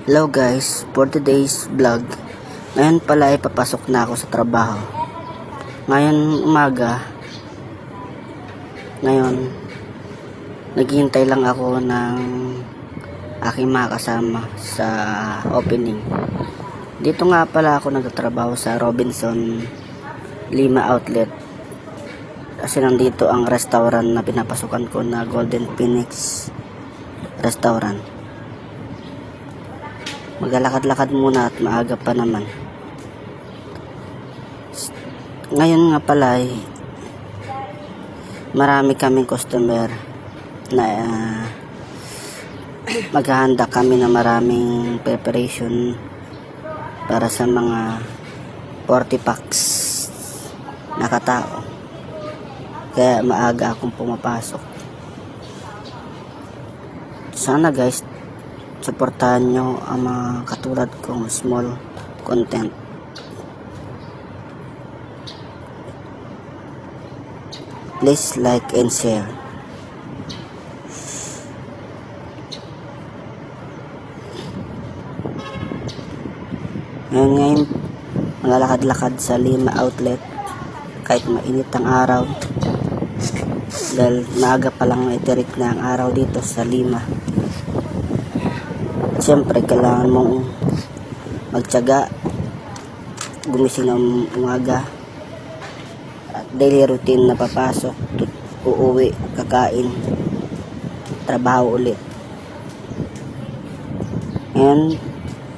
Hello guys, for today's vlog, ngayon pala ay papasok na ako sa trabaho. Ngayon umaga, naghihintay lang ako ng aking mga kasama sa opening. Dito nga pala ako nagtatrabaho sa Robinson Lima Outlet. Kasi nandito ang restaurant na pinapasukan ko na Golden Phoenix Restaurant. Maglalakad-lakad muna at maaga pa naman. Ngayon nga pala ay marami kaming customer na maghahanda kami na maraming preparation para sa mga 40 packs na katao. Kaya maaga akong pumapasok. Sana guys, suportahan nyo ang mga katulad kong small content. Please like and share. Ngayon maglalakad-lakad sa Lima Outlet kahit mainit ang araw, dahil maaga pa lang itirik na ang araw dito sa Lima. Siyempre kailangan mong magtiyaga, gumising ng umaga, at daily routine na papasok, uuwi, kakain, trabaho ulit. Ngayon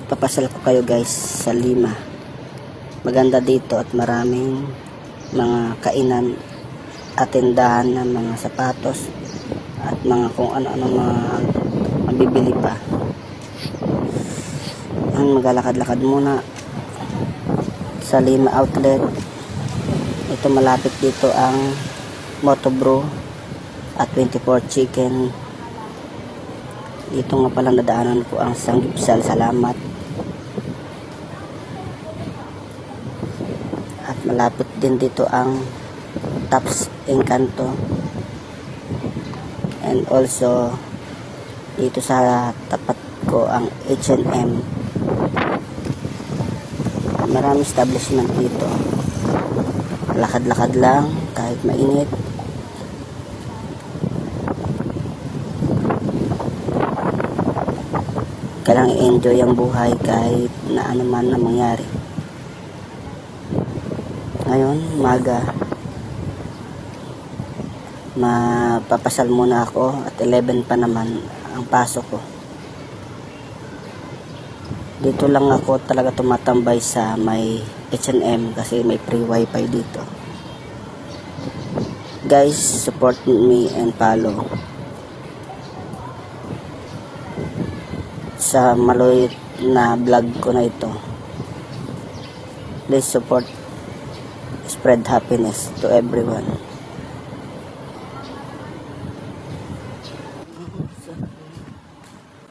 papasal ko kayo guys sa Lima. Maganda dito at maraming mga kainan at tindahan ng mga sapatos at mga kung ano-ano mga mabibili pa. Maglalakad-lakad muna sa Lima Outlet. Ito malapit dito ang Motobro at 24 Chicken. Dito nga pala nadaanan ko ang Sanggipsal. Salamat. At malapit din dito ang Tops Encanto, and also dito sa tapat ko ang H&M. Maraming establishment dito. Lakad-lakad lang kahit mainit. Kailangan i-enjoy ang buhay kahit na ano man na mangyari. Ngayon, maga, mapapasal muna ako at 11 pa naman ang pasok ko. Dito lang ako talaga tumatambay sa may H&M kasi may free wifi dito. Guys, support me and follow sa maloy na vlog ko na ito. Please support, spread happiness to everyone.